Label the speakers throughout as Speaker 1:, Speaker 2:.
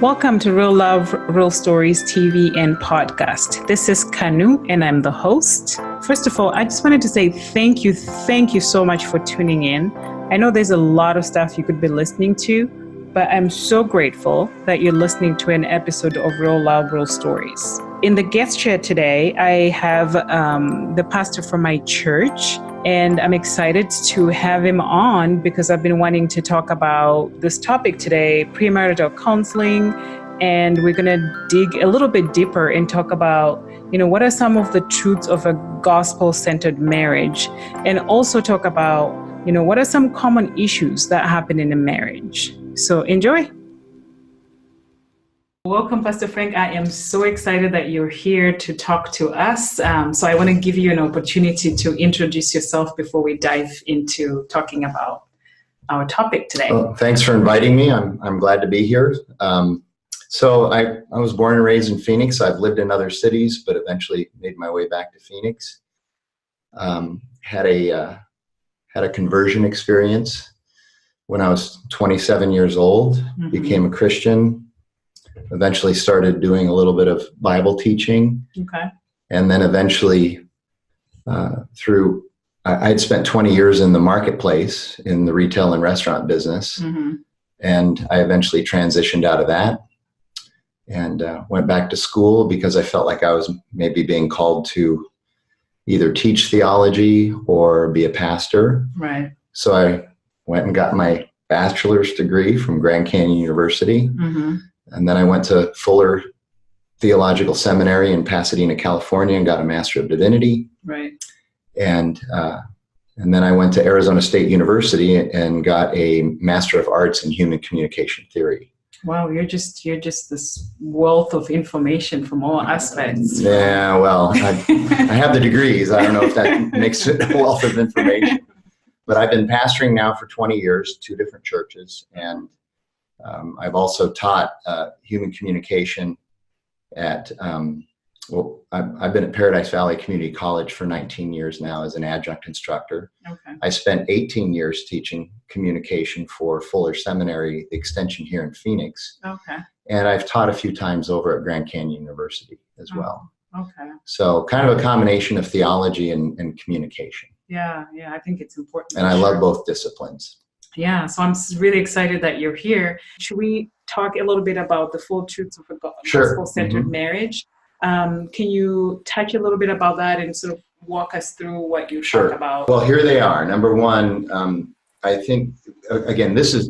Speaker 1: Welcome to Real Love, Real Stories TV and podcast. This is Kanu and I'm the host. First of all, I just wanted to say thank you so much for tuning in. I know there's a lot of stuff you could be listening to, but I'm so grateful that you're listening to an episode of Real Love, Real Stories. In the guest chair today, I have the pastor from my church, and I'm excited to have him on because I've been wanting to talk about this topic today, premarital counseling, and we're going to dig a little bit deeper and talk about, what are some of the truths of a gospel-centered marriage, and also talk about, what are some common issues that happen in a marriage. So enjoy. Welcome, Pastor Frank. I am so excited that you're here to talk to us. So I want to give you an opportunity to introduce yourself before we dive into talking about our topic today.
Speaker 2: Well, thanks for inviting me. I'm glad to be here. So I was born and raised in Phoenix. I've lived in other cities, but eventually made my way back to Phoenix. Had a conversion experience when I was 27 years old. Mm-hmm. Became a Christian. Eventually started doing a little bit of Bible teaching. Okay. And then eventually I'd spent 20 years in the marketplace in the retail and restaurant business. Mm-hmm. And I eventually transitioned out of that and went back to school because I felt like I was maybe being called to either teach theology or be a pastor. Right. So I went and got my bachelor's degree from Grand Canyon University. Mm-hmm. And then I went to Fuller Theological Seminary in Pasadena, California, and got a Master of Divinity. Right. And then I went to Arizona State University and got a Master of Arts in Human Communication Theory. Wow, you're just this wealth of information from all aspects. Yeah, well, I have the degrees. I don't know if that makes it a wealth of information. But I've been pastoring now for 20 years, 2 different churches, and I've also taught human communication at, I've been at Paradise Valley Community College for 19 years now as an adjunct instructor. Okay. I spent 18 years teaching communication for Fuller Seminary, the extension here in Phoenix. Okay. And I've taught a few times over at Grand Canyon University as well. Okay. So kind of a combination of theology and communication. Yeah, I think it's important. And I love both disciplines. Yeah, so I'm really excited that you're here. Should we talk a little bit about the full truths of a gospel-centered mm-hmm. marriage? Can you touch a little bit about that and sort of walk us through what you talk about? Well, here they are. Number one, I think, again, this is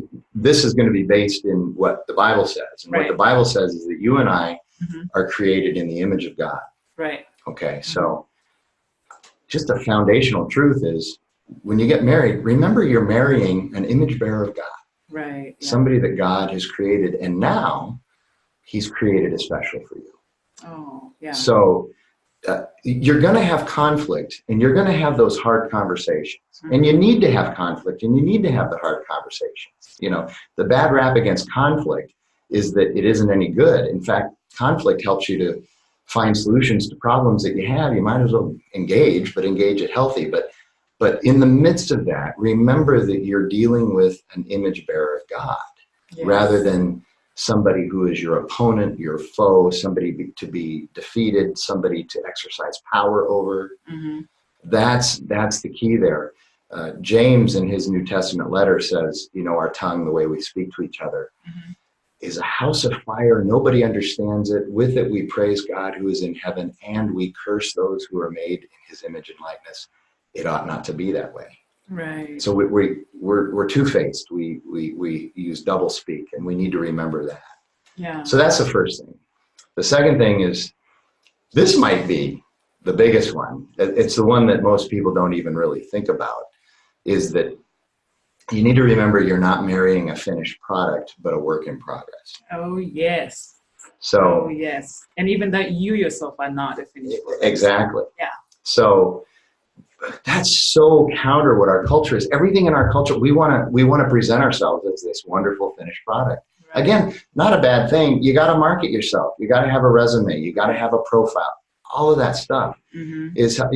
Speaker 2: going to be based in what the Bible says. And what the Bible says is that you and I mm-hmm. are created in the image of God. Right. Okay, so just a foundational truth is, when you get married, remember you're marrying an image bearer of God. Right. Yeah. Somebody that God has created, and now He's created especially for you. Oh, yeah. So you're going to have conflict, and you're going to have those hard conversations. Mm-hmm. And you need to have conflict, and you need to have the hard conversations. The bad rap against conflict is that it isn't any good. In fact, conflict helps you to find solutions to problems that you have. You might as well engage, but engage it healthy. But in the midst of that, remember that you're dealing with an image bearer of God, yes. rather than somebody who is your opponent, your foe, somebody to be defeated, somebody to exercise power over. Mm-hmm. That's the key there. James in his New Testament letter says, our tongue, the way we speak to each other, mm-hmm. is a house of fire. Nobody understands it. With it we praise God who is in heaven, and we curse those who are made in His image and likeness. It ought not to be that way. Right. So we're two-faced. We use double speak, and we need to remember that. Yeah. So that's the first thing. The second thing is, this might be the biggest one. It's the one that most people don't even really think about, is that you need to remember you're not marrying a finished product, but a work in progress. Oh, yes. Oh, yes. And even that you yourself are not a finished product. Exactly. Yeah. So that's so counter what our culture is. Everything in our culture, we want to present ourselves as this wonderful finished product. Right. Again, not a bad thing. You got to market yourself. You got to have a resume. You got to have a profile. All of that stuff mm-hmm. is how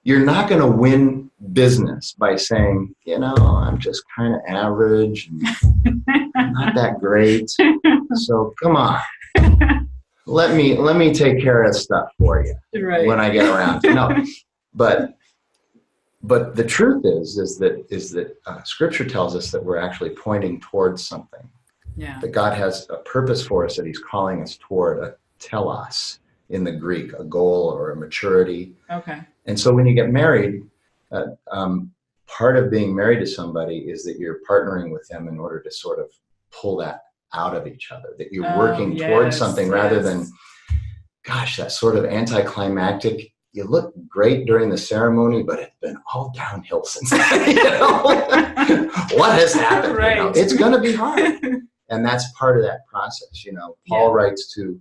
Speaker 2: you're not going to win business by saying, I'm just kind of average, and not that great. So come on. Let me take care of stuff for you when I get around to no. But the truth is that Scripture tells us that we're actually pointing towards something.
Speaker 1: Yeah.
Speaker 2: That God has a purpose for us, that He's calling us toward, a telos in the Greek, a goal or a maturity.
Speaker 1: Okay.
Speaker 2: And so when you get married, part of being married to somebody is that you're partnering with them in order to sort of pull that out of each other, that you're working towards something rather than, gosh, that sort of anticlimactic, you look great during the ceremony, but it's been all downhill since then. What has happened?
Speaker 1: Right.
Speaker 2: It's going to be hard. And that's part of that process. Paul writes to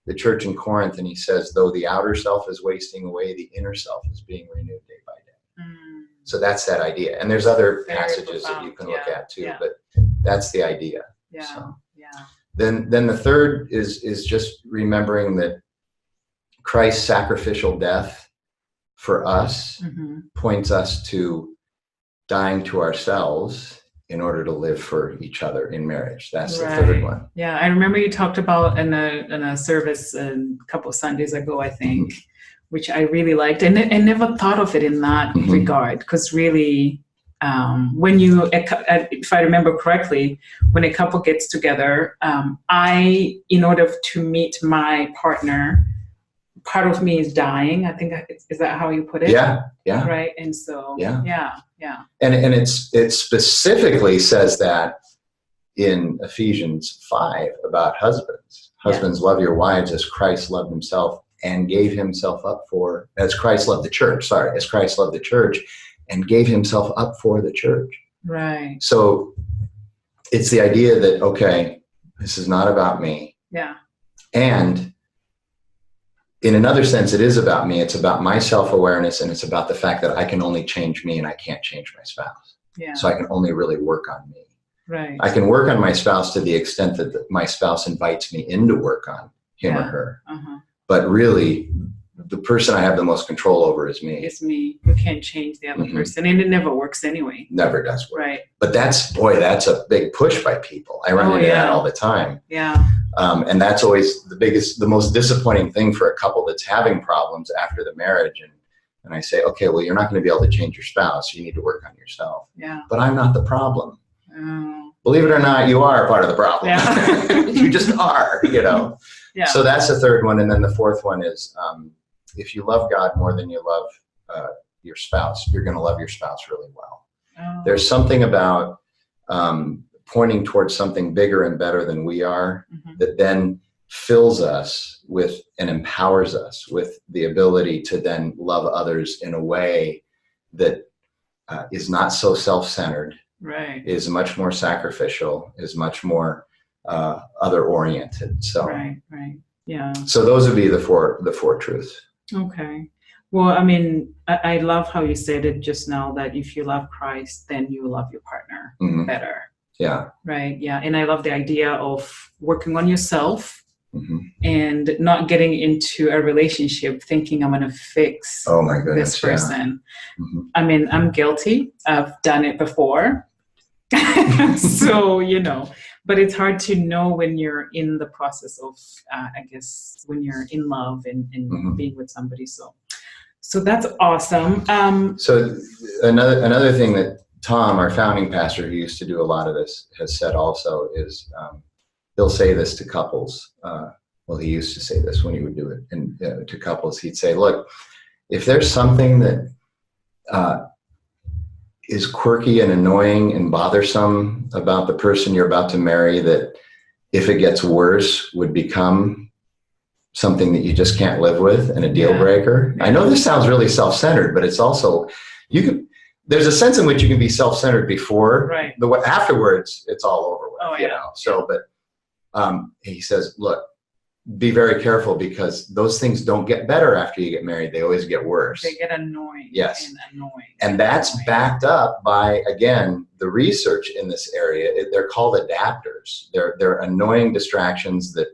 Speaker 2: the church in Corinth, and he says, though the outer self is wasting away, the inner self is being renewed day by day. So that's that idea. And there's other passages that you can look at too, but that's the idea.
Speaker 1: Yeah.
Speaker 2: So, Then the third is just remembering that Christ's sacrificial death for us points us to dying to ourselves in order to live for each other in marriage. That's the third one.
Speaker 1: Yeah, I remember you talked about in a service a couple of Sundays ago, I think, which I really liked. And I never thought of it in that regard, because really, if I remember correctly, when a couple gets together, in order to meet my partner, part of me is dying. I think is that how you put it?
Speaker 2: Yeah.
Speaker 1: Right. And so, yeah.
Speaker 2: And it specifically says that in Ephesians 5 about husbands. Husbands, love your wives as Christ loved himself and gave himself up for, as Christ loved the church, and gave himself up for the church.
Speaker 1: Right.
Speaker 2: So it's the idea that, okay, this is not about me.
Speaker 1: Yeah.
Speaker 2: And in another sense, it is about me. It's about my self-awareness, and it's about the fact that I can only change me and I can't change my spouse.
Speaker 1: Yeah.
Speaker 2: So I can only really work on me.
Speaker 1: Right.
Speaker 2: I can work on my spouse to the extent that my spouse invites me in to work on him or her. But really, the person I have the most control over is me.
Speaker 1: It's me. You can't change the other person. And it never works anyway.
Speaker 2: Never does work.
Speaker 1: Right.
Speaker 2: But that's a big push by people. I run into that all the time.
Speaker 1: Yeah.
Speaker 2: And that's always the most disappointing thing for a couple that's having problems after the marriage. And I say, okay, well, you're not going to be able to change your spouse. You need to work on yourself.
Speaker 1: Yeah.
Speaker 2: But I'm not the problem.
Speaker 1: Oh.
Speaker 2: Believe it or not, you are part of the problem.
Speaker 1: Yeah.
Speaker 2: You just are, Yeah. So that's the third one. And then the fourth one is, if you love God more than you love your spouse, you're going to love your spouse really well.
Speaker 1: Oh.
Speaker 2: There's something about pointing towards something bigger and better than we are that then fills us with and empowers us with the ability to then love others in a way that is not so self-centered, is much more sacrificial, is much more other-oriented. So,
Speaker 1: right. Yeah.
Speaker 2: So those would be the four truths.
Speaker 1: Okay. Well, I mean, I love how you said it just now, that if you love Christ, then you love your partner better.
Speaker 2: Yeah.
Speaker 1: Right. Yeah. And I love the idea of working on yourself and not getting into a relationship thinking I'm going to fix this person. I mean, I'm guilty. I've done it before. So, but it's hard to know when you're in the process of, I guess, when you're in love and being with somebody. So that's awesome.
Speaker 2: So another thing that Tom, our founding pastor, who used to do a lot of this, has said also is he'll say this to couples. Well, he used to say this when he would do it to couples. He'd say, look, if there's something that is quirky and annoying and bothersome about the person you're about to marry, that if it gets worse would become something that you just can't live with and a deal breaker. I know this sounds really self-centered, but it's also, there's a sense in which you can be self-centered before, but afterwards it's all over with, So, but he says, look, be very careful, because those things don't get better after you get married. They always get worse.
Speaker 1: They get annoying.
Speaker 2: Yes. And that's backed up by, again, the research in this area. They're called adapters. They're annoying distractions that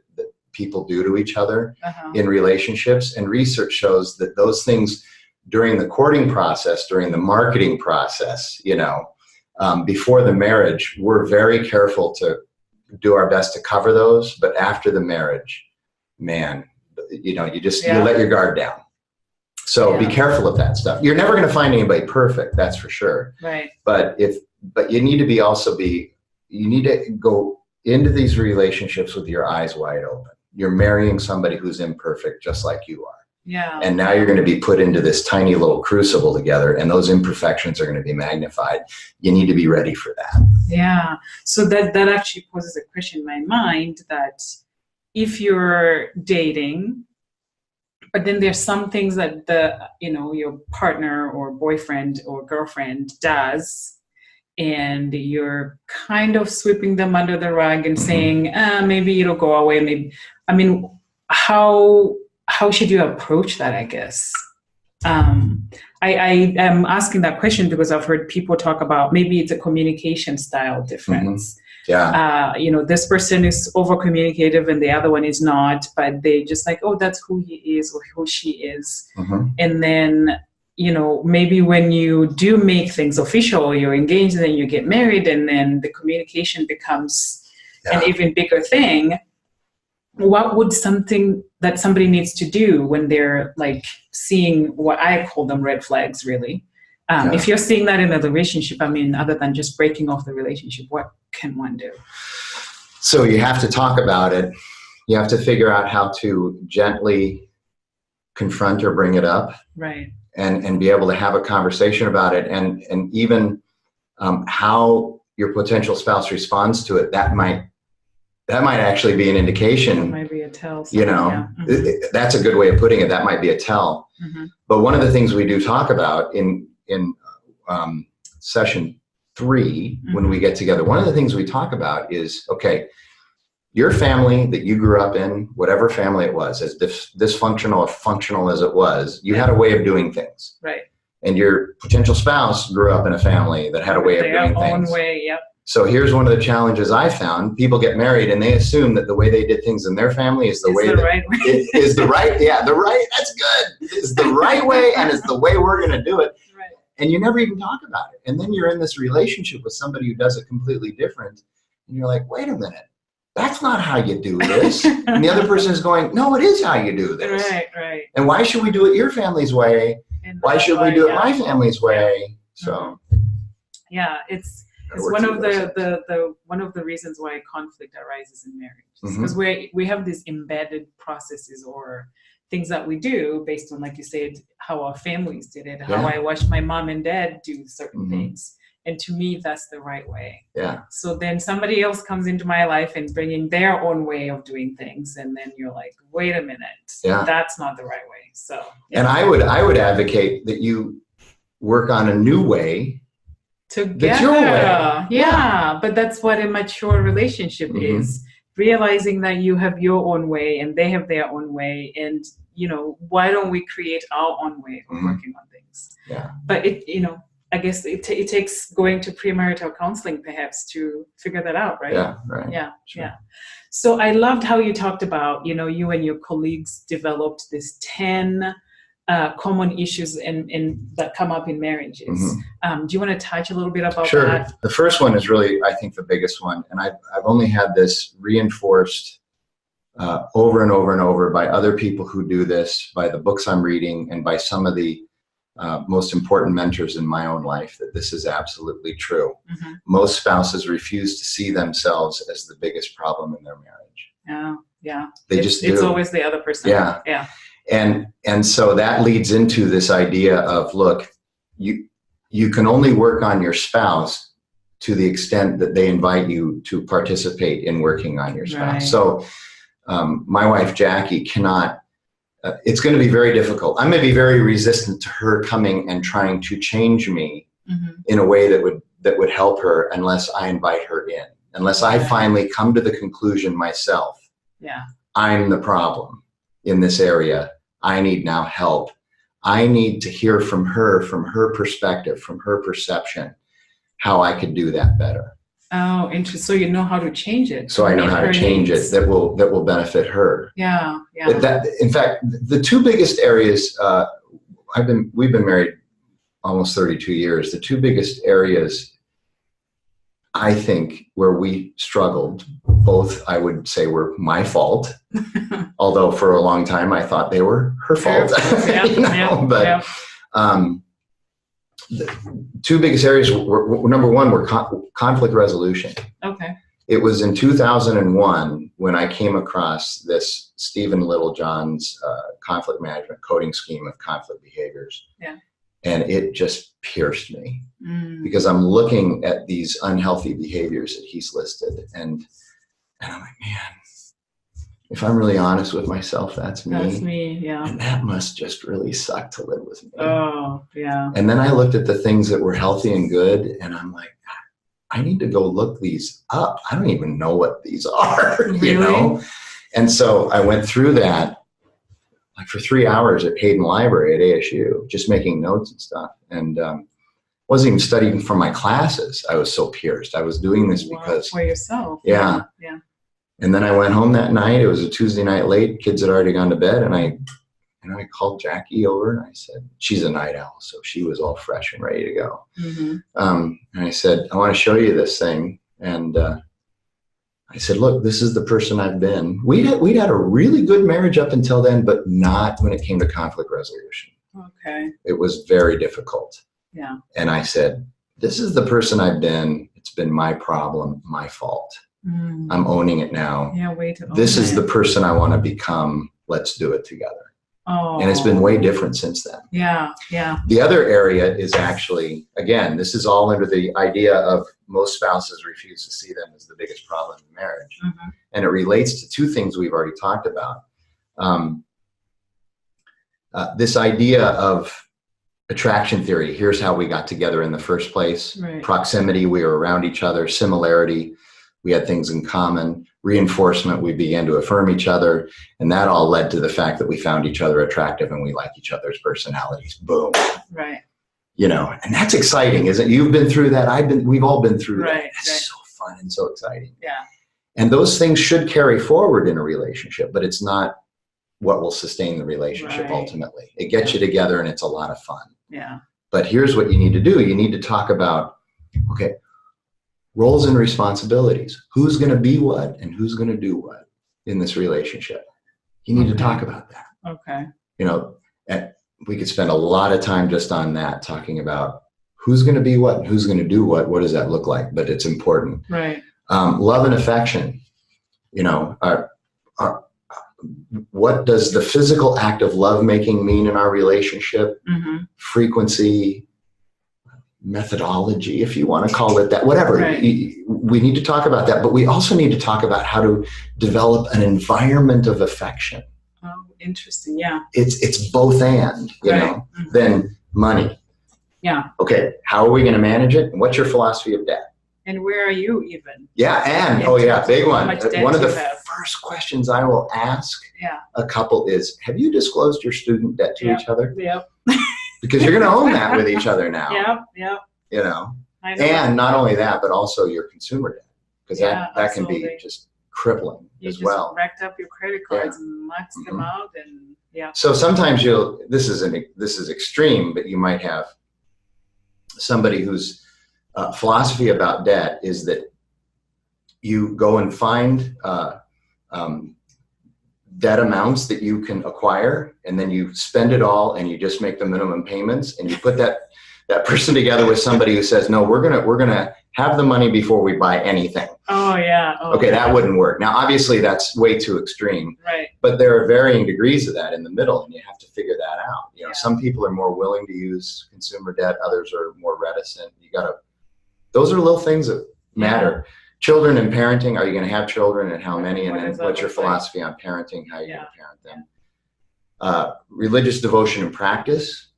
Speaker 2: people do to each other in relationships. And research shows that those things during the courting process, during the marketing process, before the marriage, we're very careful to do our best to cover those. But after the marriage, man, you know, you let your guard down. So be careful of that stuff. You're never going to find anybody perfect, that's for sure.
Speaker 1: Right.
Speaker 2: But you need to you need to go into these relationships with your eyes wide open. You're marrying somebody who's imperfect, just like you are.
Speaker 1: Yeah.
Speaker 2: And now you're going to be put into this tiny little crucible together, and those imperfections are going to be magnified. You need to be ready for that.
Speaker 1: Yeah. So that actually poses a question in my mind, that if you're dating, but then there's some things that your partner or boyfriend or girlfriend does, and you're kind of sweeping them under the rug and saying, maybe it'll go away. Maybe, I mean, how should you approach that, I guess? I am asking that question because I've heard people talk about maybe it's a communication style difference.
Speaker 2: Yeah.
Speaker 1: This person is over communicative and the other one is not, but they just like, oh, that's who he is or who she is. And then, maybe when you do make things official, you're engaged and then you get married, and then the communication becomes an even bigger thing. What would something that somebody needs to do when they're like seeing what I call them red flags, really? If you're seeing that in a relationship, I mean, other than just breaking off the relationship, what can one do?
Speaker 2: So you have to talk about it. You have to figure out how to gently confront or bring it up.
Speaker 1: Right.
Speaker 2: And be able to have a conversation about it, and even how your potential spouse responds to it. That might actually be an indication.
Speaker 1: That might be a tell.
Speaker 2: That's a good way of putting it. That might be a tell. But one of the things we do talk about in session 3, when we get together, one of the things we talk about is, okay, your family that you grew up in, whatever family it was, as dysfunctional or functional as it was, you had a way of doing things.
Speaker 1: Right.
Speaker 2: And your potential spouse grew up in a family that had a way of doing things.
Speaker 1: Own way, yep.
Speaker 2: So here's one of the challenges I found. People get married and they assume that the way they did things in their family is the right way. Is the right, that's good. Is the right way, and is the way we're going to do it.
Speaker 1: Right.
Speaker 2: And you never even talk about it. And then you're in this relationship with somebody who does it completely different. And you're like, wait a minute, that's not how you do this. And the other person is going, no, it is how you do this.
Speaker 1: Right.
Speaker 2: And why should we do it your family's way? Why should we do it my family's way? So.
Speaker 1: Yeah, it's one of the reasons why conflict arises in marriage, because we have these embedded processes or things that we do based on, like you said, how our families did it, how I watched my mom and dad do certain things, and to me that's the right way.
Speaker 2: Yeah. So
Speaker 1: then somebody else comes into my life and bringing their own way of doing things, and then you're like, wait a minute, that's not the right way. So
Speaker 2: and I would advocate that you work on a new way.
Speaker 1: Together.
Speaker 2: That's your way.
Speaker 1: Yeah, but that's what a mature relationship is. Realizing that you have your own way and they have their own way, and why don't we create our own way of working on things? Yeah. But I guess it takes going to premarital counseling perhaps to figure that out, right?
Speaker 2: Yeah, right.
Speaker 1: Yeah,
Speaker 2: sure.
Speaker 1: Yeah. So I loved how you talked about, you and your colleagues developed this 10 common issues that come up in marriages. Do you want to touch a little bit about that?
Speaker 2: The first one is really, I think, the biggest one. And I've only had this reinforced over and over and over by other people who do this, by the books I'm reading, and by some of the most important mentors in my own life, that this is absolutely true. Most spouses refuse to see themselves as the biggest problem in their marriage.
Speaker 1: Yeah.
Speaker 2: It's
Speaker 1: always the other person.
Speaker 2: Yeah. And so that leads into this idea of, look, you can only work on your spouse to the extent that they invite you to participate in working on your spouse. Right. So my wife, Jackie, cannot, it's going to be very difficult. I'm going to be very resistant to her coming and trying to change me in a way that would help her, unless I invite her in, unless I finally come to the conclusion myself.
Speaker 1: Yeah.
Speaker 2: I'm the problem in this area. I need now help. I need to hear from her perspective, from her perception, how I could do that better.
Speaker 1: Oh, interesting. So you know how to change it.
Speaker 2: So I know how to change it that will benefit her.
Speaker 1: Yeah.
Speaker 2: In fact, the two biggest areas, we've been married almost 32 years. The two biggest areas, I think, where we struggled both, I would say, were my fault. Although for a long time I thought they were her fault. The two biggest areas were number one were conflict resolution.
Speaker 1: Okay.
Speaker 2: It was in 2001 when I came across this Stephen Littlejohn's conflict management coding scheme of conflict behaviors.
Speaker 1: Yeah.
Speaker 2: And it just pierced me because I'm looking at these unhealthy behaviors that he's listed. And I'm like, man, if I'm really honest with myself, that's me.
Speaker 1: That's me, yeah.
Speaker 2: And that must just really suck to live with me.
Speaker 1: Oh, yeah.
Speaker 2: And then I looked at the things that were healthy and good, and I'm like, I need to go look these up. I don't even know what these are,
Speaker 1: Really?
Speaker 2: you know? And so I went through that like for 3 hours at Hayden Library at ASU, just making notes and stuff. And wasn't even studying for my classes. I was so pierced. I was doing this because
Speaker 1: for yourself.
Speaker 2: Yeah.
Speaker 1: Yeah.
Speaker 2: And then I went home that night. It was a Tuesday night late. Kids had already gone to bed. And I called Jackie over and I said, she's a night owl. So she was all fresh and ready to go.
Speaker 1: Mm-hmm.
Speaker 2: And I said, I want to show you this thing. And I said, look, this is the person I've been. We'd had a really good marriage up until then, but not when it came to conflict resolution.
Speaker 1: Okay.
Speaker 2: It was very difficult.
Speaker 1: Yeah.
Speaker 2: And I said, this is the person I've been. It's been my problem, my fault. I'm owning it now.
Speaker 1: Yeah, way to own
Speaker 2: This is
Speaker 1: it.
Speaker 2: the person I want to become. Let's do it together.
Speaker 1: Oh.
Speaker 2: And it's been way different since then.
Speaker 1: Yeah, yeah.
Speaker 2: The other area is actually, again, this is all under the idea of most spouses refuse to see them as the biggest problem in marriage.
Speaker 1: Mm-hmm.
Speaker 2: And it relates to two things we've already talked about. This idea of attraction theory. Here's how we got together in the first place.
Speaker 1: Right.
Speaker 2: Proximity, we were around each other. Similarity, we had things in common. Reinforcement, we began to affirm each other. And that all led to the fact that we found each other attractive and we like each other's personalities. Boom.
Speaker 1: Right.
Speaker 2: You know, and that's exciting, isn't it? You've been through that. We've all been through that. That's so fun and so exciting.
Speaker 1: Yeah.
Speaker 2: And those things should carry forward in a relationship, but it's not what will sustain the relationship ultimately. It gets you together and it's a lot of fun.
Speaker 1: Yeah.
Speaker 2: But here's what you need to do. You need to talk about, okay, roles and responsibilities. Who's going to be what and who's going to do what in this relationship? You need to talk about that.
Speaker 1: Okay.
Speaker 2: You know, we could spend a lot of time just on that, talking about who's going to be what and who's going to do what does that look like? But it's important.
Speaker 1: Right.
Speaker 2: Love and affection, you know, what does the physical act of lovemaking mean in our relationship?
Speaker 1: Mm-hmm.
Speaker 2: Frequency, methodology, if you want to call it that, whatever.
Speaker 1: Right.
Speaker 2: We need to talk about that, but we also need to talk about how to develop an environment of affection.
Speaker 1: Oh, interesting. Yeah.
Speaker 2: It's both and, you know,
Speaker 1: Mm-hmm.
Speaker 2: then money.
Speaker 1: Yeah.
Speaker 2: Okay, how are we going to manage it? And what's your philosophy of debt?
Speaker 1: And where are you even?
Speaker 2: Yeah, and big one. One of the first questions I will ask a couple is, have you disclosed your student debt to each other?
Speaker 1: Yep.
Speaker 2: Because you're going to own that with each other now.
Speaker 1: Yep.
Speaker 2: You know?
Speaker 1: I know.
Speaker 2: And not only that, but also your consumer debt. Because that can be just crippling as well.
Speaker 1: You just racked up your credit cards and maxed them out, and
Speaker 2: So sometimes this is extreme, but you might have somebody whose philosophy about debt is that you go and find debt amounts that you can acquire, and then you spend it all, and you just make the minimum payments, and you put that person together with somebody who says, no, we're gonna have the money before we buy anything.
Speaker 1: Oh yeah.
Speaker 2: Okay, that wouldn't work. Now, obviously, that's way too extreme.
Speaker 1: Right.
Speaker 2: But there are varying degrees of that in the middle, and you have to figure that out. You know, some people are more willing to use consumer debt, others are more reticent. Those are little things that matter. Children and parenting. Are you going to have children, and how many? And then what's your philosophy on parenting? How are you going to parent them? Religious devotion and practice.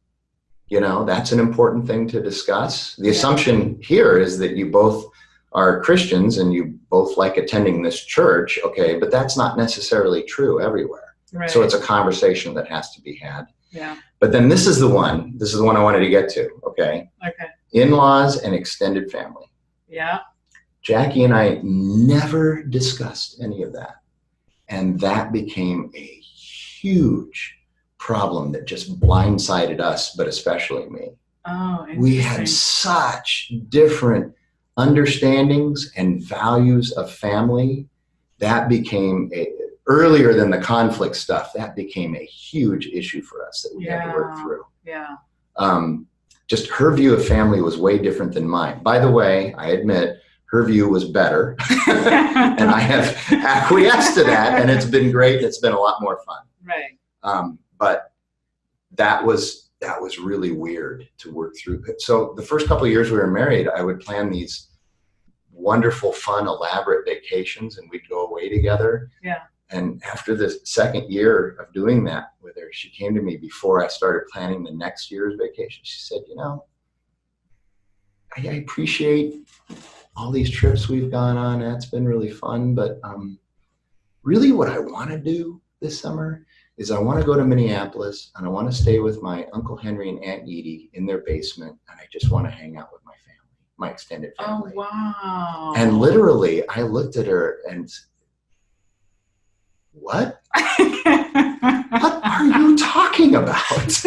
Speaker 2: You know, that's an important thing to discuss. The assumption here is that you both are Christians and you both like attending this church. Okay, but that's not necessarily true everywhere.
Speaker 1: Right.
Speaker 2: So it's a conversation that has to be had.
Speaker 1: Yeah.
Speaker 2: But then this is the one I wanted to get to. Okay.
Speaker 1: Okay.
Speaker 2: In-laws and extended family.
Speaker 1: Yeah.
Speaker 2: Jackie and I never discussed any of that. And that became a huge problem that just blindsided us, but especially me.
Speaker 1: Oh, interesting.
Speaker 2: We had such different understandings and values of family that became earlier than the conflict stuff, that became a huge issue for us that we had to work through.
Speaker 1: Yeah.
Speaker 2: Just her view of family was way different than mine. By the way, I admit her view was better and I have acquiesced to that, and it's been great. It's been a lot more fun.
Speaker 1: Right.
Speaker 2: But that was really weird to work through. So the first couple of years we were married, I would plan these wonderful, fun, elaborate vacations, and we'd go away together.
Speaker 1: Yeah.
Speaker 2: And after the second year of doing that with her, she came to me before I started planning the next year's vacation. She said, I appreciate all these trips we've gone on. That's been really fun. But really what I want to do this summer is I want to go to Minneapolis, and I want to stay with my Uncle Henry and Aunt Edie in their basement. And I just want to hang out with my family, my extended family.
Speaker 1: Oh, wow.
Speaker 2: And literally I looked at her and, what? What are you talking about?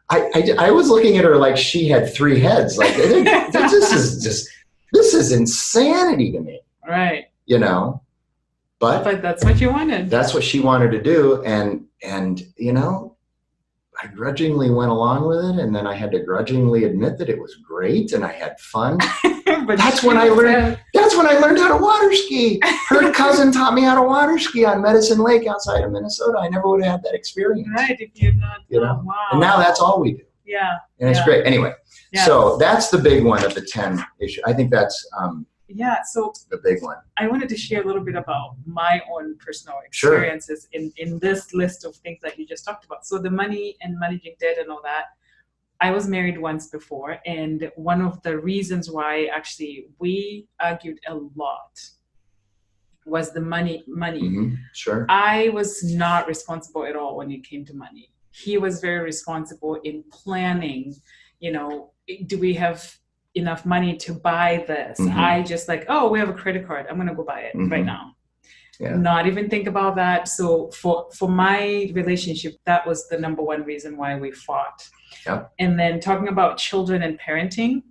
Speaker 2: I was looking at her like she had three heads. Like, this is insanity to me.
Speaker 1: Right.
Speaker 2: But
Speaker 1: that's what you wanted.
Speaker 2: That's what she wanted to do. And I grudgingly went along with it. And then I had to grudgingly admit that it was great and I had fun. But that's when I learned how to water ski. Her cousin taught me how to water ski on Medicine Lake outside of Minnesota. I never would have had that experience.
Speaker 1: Right, if you're not. Oh, wow.
Speaker 2: And now that's all we do.
Speaker 1: Yeah.
Speaker 2: And it's great. Anyway, so that's the big one of the 10 issue. I think that's
Speaker 1: so
Speaker 2: the big one.
Speaker 1: I wanted to share a little bit about my own personal experiences in this list of things that you just talked about. So the money and managing debt and all that. I was married once before, and one of the reasons why actually we argued a lot was the money.
Speaker 2: Mm-hmm. Sure.
Speaker 1: I was not responsible at all when it came to money. He was very responsible in planning, do we have enough money to buy this? Mm-hmm. I just we have a credit card. I'm going to go buy it right now. Yeah. Not even think about that. So for my relationship, that was the number one reason why we fought. Yep. And then talking about children and parenting,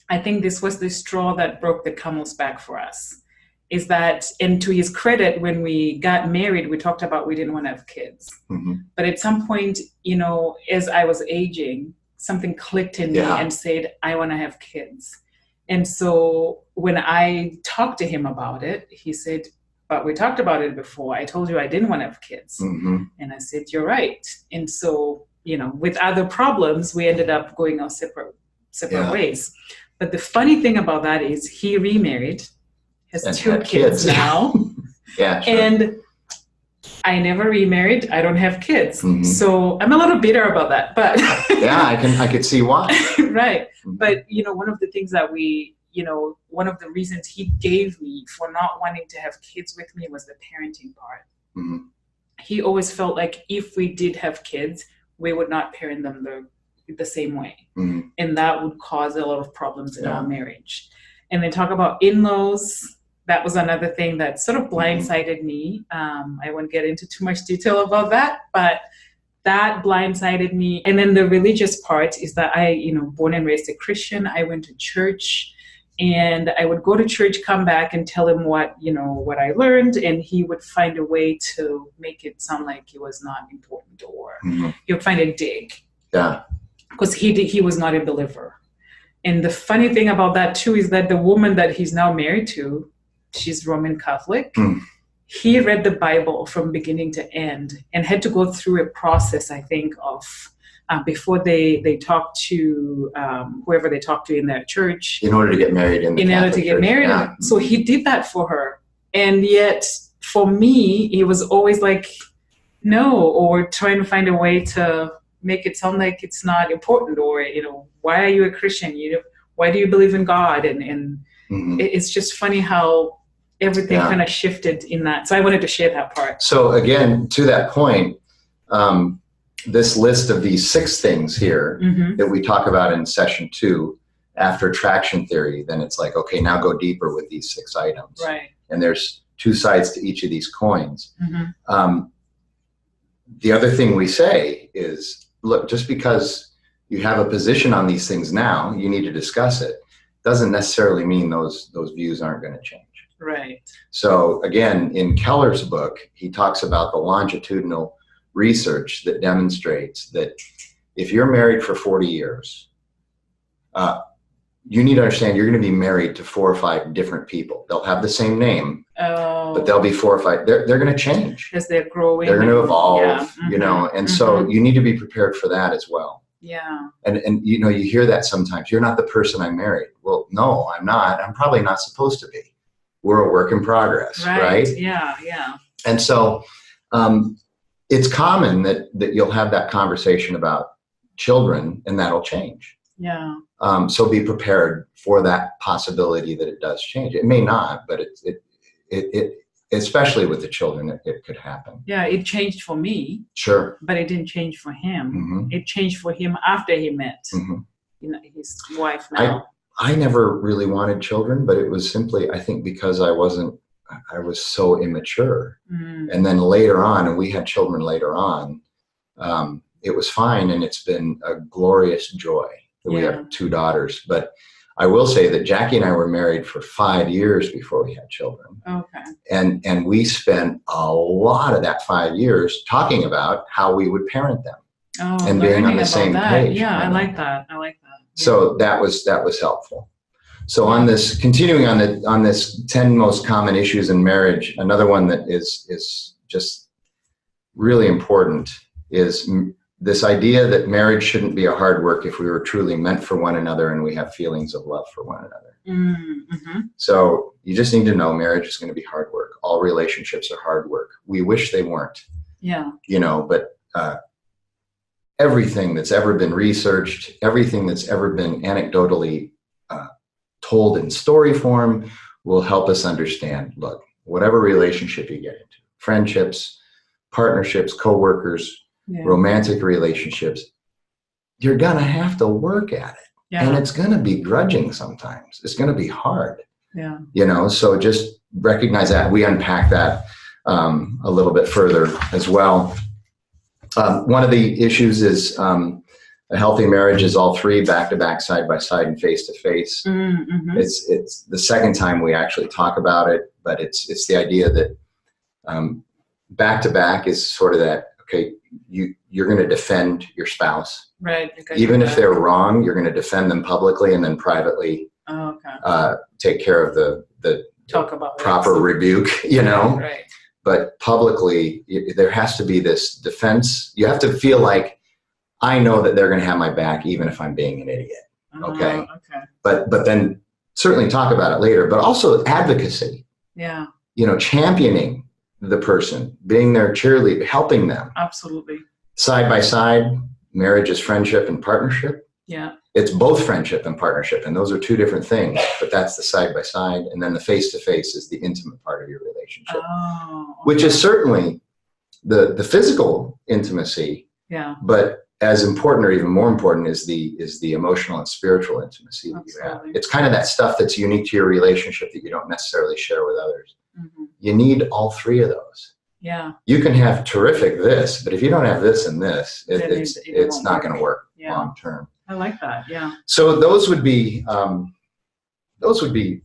Speaker 1: I think this was the straw that broke the camel's back for us. Is that, and to his credit, when we got married, we talked about we didn't want to have kids. Mm-hmm. But at some point, as I was aging, something clicked in me and said, I want to have kids. And so when I talked to him about it, he said, but we talked about it before. I told you I didn't want to have kids. Mm-hmm. And I said, you're right. And so, with other problems, we ended up going our separate ways. But the funny thing about that is he remarried, has and 2 kids now. Yeah, sure. And I never remarried. I don't have kids. Mm-hmm. So I'm a little bitter about that. But
Speaker 2: yeah, I could see why.
Speaker 1: Right. Mm-hmm. But, one of the things that one of the reasons he gave me for not wanting to have kids with me was the parenting part. Mm-hmm. He always felt like if we did have kids, we would not parent them the same way. Mm-hmm. And that would cause a lot of problems in our marriage. And then talk about in-laws. That was another thing that sort of blindsided me. I won't get into too much detail about that, but that blindsided me. And then the religious part is that I, born and raised a Christian, I went to church. And I would go to church, come back and tell him what I learned. And he would find a way to make it sound like it was not important, or he would find a dig. Yeah. Because he was not a believer. And the funny thing about that too is that the woman that he's now married to, she's Roman Catholic. Mm. He read the Bible from beginning to end and had to go through a process, I think, of before they talk to whoever they talk to in their church.
Speaker 2: In order to get married in the Catholic church.
Speaker 1: Yeah. So he did that for her. And yet, for me, he was always like, no, or trying to find a way to make it sound like it's not important, or, why are you a Christian? Why do you believe in God? And it's just funny how everything kind of shifted in that. So I wanted to share that part.
Speaker 2: So again, to that point, this list of these 6 things here that we talk about in session 2 after traction theory, then it's like, okay, now go deeper with these 6 items.
Speaker 1: Right.
Speaker 2: And there's 2 sides to each of these coins. The other thing we say is, look, just because you have a position on these things now, you need to discuss it. Doesn't necessarily mean those views aren't going to change.
Speaker 1: Right.
Speaker 2: So again, in Keller's book, he talks about the longitudinal research that demonstrates that if you're married for 40 years, you need to understand you're going to be married to 4 or 5 different people. They'll have the same name, but they'll be 4 or 5. They're going to change
Speaker 1: as they're growing.
Speaker 2: They're going to evolve,
Speaker 1: Yeah. Mm-hmm.
Speaker 2: you know, and so you need to be prepared for that as well.
Speaker 1: Yeah.
Speaker 2: And you know, you hear that sometimes. You're not the person I married. Well, no, I'm not. I'm probably not supposed to be. We're a work in progress, right?
Speaker 1: Yeah, yeah.
Speaker 2: And so it's common that you'll have that conversation about children, and that'll change.
Speaker 1: Yeah.
Speaker 2: So be prepared for that possibility that it does change. It may not, but it especially with the children, it could happen.
Speaker 1: Yeah, it changed for me.
Speaker 2: Sure.
Speaker 1: But it didn't change for him.
Speaker 2: Mm-hmm.
Speaker 1: It changed for him after he met his wife now.
Speaker 2: I never really wanted children, but it was simply, I think, because I was so immature. Mm. And then later on, and we had children later on, it was fine. And it's been a glorious joy that we have 2 daughters. But I will say that Jackie and I were married for 5 years before we had children. Okay. And we spent a lot of that 5 years talking about how we would parent them. And being on the same page.
Speaker 1: Yeah, I like that. Yeah.
Speaker 2: So that was helpful. So on this, continuing on this 10 most common issues in marriage, another one that is just really important is this idea that marriage shouldn't be a hard work if we were truly meant for one another and we have feelings of love for one another. Mm-hmm. So you just need to know marriage is going to be hard work. All relationships are hard work. We wish they weren't. Yeah. You know, but everything that's ever been researched, everything that's ever been anecdotally told in story form will help us understand, look, whatever relationship you get into, friendships, partnerships, coworkers, romantic relationships, you're going to have to work at it. Yeah. And it's going to be grudging sometimes. It's going to be hard. Yeah. You know, so just recognize that. We unpack that a little bit further as well. One of the issues is a healthy marriage is all 3 back-to-back, side-by-side, and face-to-face. Mm-hmm. It's the second time we actually talk about it, but it's the idea that back-to-back is sort of that, okay, you're going to defend your spouse. Right. Even if they're wrong, you're going to defend them publicly and then privately take care of the proper rebuke, you know? Right. But publicly, there has to be this defense. You have to feel like, I know that they're going to have my back even if I'm being an idiot. Okay. But then certainly talk about it later, but also advocacy. Yeah. You know, championing the person, being their cheerleader, helping them. Absolutely. Side by side, marriage is friendship and partnership. Yeah. It's both friendship and partnership, and those are 2 different things, but that's the side by side. And then the face to face is the intimate part of your relationship, which is certainly the physical intimacy. Yeah. But as important or even more important is the emotional and spiritual intimacy that you have. It's kind of that stuff that's unique to your relationship that you don't necessarily share with others. Mm-hmm. You need all 3 of those. Yeah. You can have terrific this, but if you don't have this and this, it's not going to work long term. I like that. Yeah. So those would be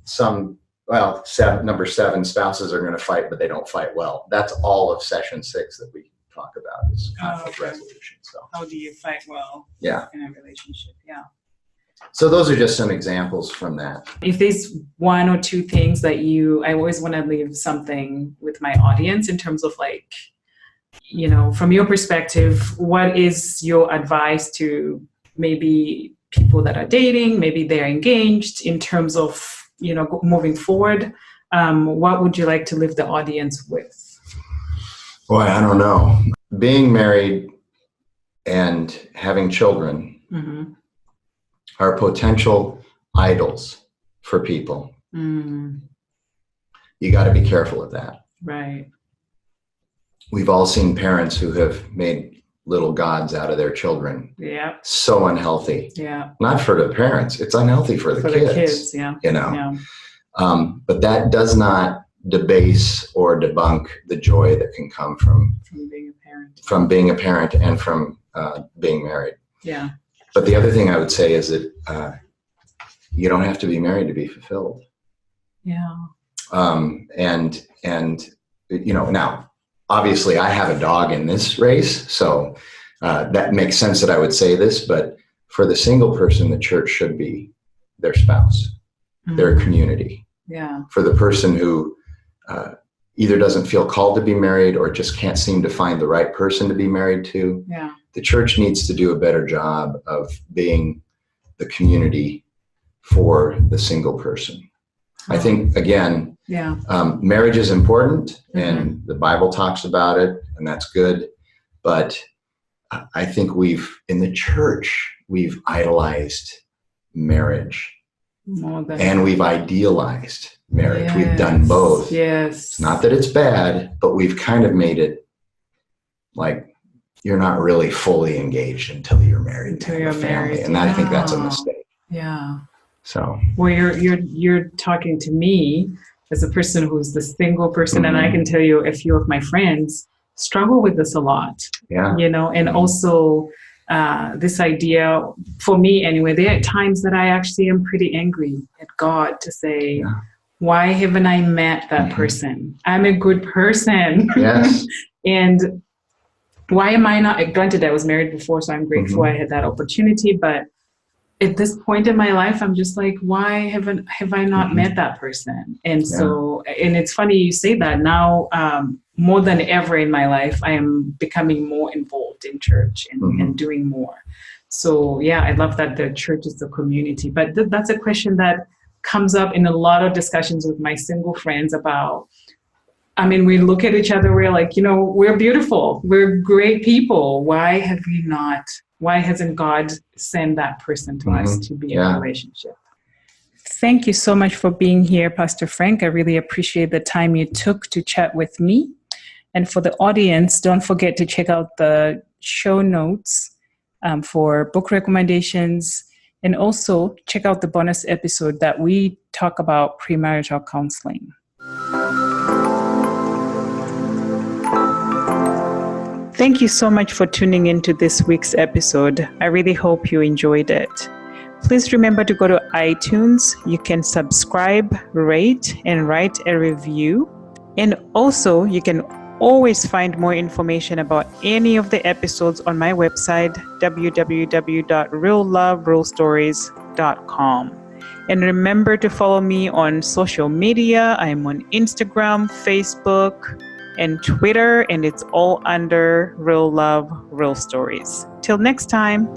Speaker 2: some, well, number 7, spouses are going to fight, but they don't fight well. That's all of session 6 that we talk about is conflict resolution. So how do you fight well in a relationship? Yeah. So those are just some examples from that.
Speaker 1: If there's 1 or 2 things that I always want to leave something with my audience in terms of, like, you know, from your perspective, what is your advice to maybe people that are dating, maybe they're engaged, in terms of, you know, moving forward? What would you like to leave the audience with?
Speaker 2: Boy, I don't know. Being married and having children are potential idols for people. Mm. You got to be careful of that. Right. We've all seen parents who have made little gods out of their children. Yeah. So unhealthy. Yeah. Not for the parents. It's unhealthy for the kids. For the kids, yeah. You know. Yeah. But that does not debase or debunk the joy that can come from being a parent. From being a parent and from being married. Yeah. But the other thing I would say is that you don't have to be married to be fulfilled. Yeah. And now obviously I have a dog in this race, so that makes sense that I would say this, but for the single person, the church should be their spouse, their community.
Speaker 1: Yeah.
Speaker 2: For the person who either doesn't feel called to be married or just can't seem to find the right person to be married to, the church needs to do a better job of being the community for the single person. I think, again, marriage is important, and the Bible talks about it, and that's good. But I think in the church, we've idolized marriage and we've idealized marriage.
Speaker 1: Yes.
Speaker 2: We've done both.
Speaker 1: Yes.
Speaker 2: It's not that it's bad, but we've kind of made it like you're not really fully engaged until you're married to a family. And I think that's a mistake.
Speaker 1: Yeah.
Speaker 2: So,
Speaker 1: well, you're talking to me as a person who's the single person, and I can tell you a few of my friends struggle with this a lot.
Speaker 2: Yeah.
Speaker 1: And also this idea, for me anyway, there are times that I actually am pretty angry at God to say, why haven't I met that person? I'm a good person.
Speaker 2: Yes.
Speaker 1: And why am I not? Granted, I was married before, so I'm grateful I had that opportunity, but at this point in my life, I'm just like, why have I not met that person? And so, and it's funny you say that now, more than ever in my life, I am becoming more involved in church and doing more. So I love that the church is the community, but that's a question that comes up in a lot of discussions with my single friends about, we look at each other, we're like, we're beautiful, we're great people. Why hasn't God sent that person to us to be in a relationship? Thank you so much for being here, Pastor Frank. I really appreciate the time you took to chat with me. And for the audience, don't forget to check out the show notes for book recommendations, and also check out the bonus episode that we talk about premarital counseling. Thank you so much for tuning into this week's episode. I really hope you enjoyed it. Please remember to go to iTunes. You can subscribe, rate, and write a review. And also, you can always find more information about any of the episodes on my website, www.realloverealstories.com. And remember to follow me on social media. I'm on Instagram, Facebook, and Twitter, and it's all under Real Love, Real Stories. Till next time.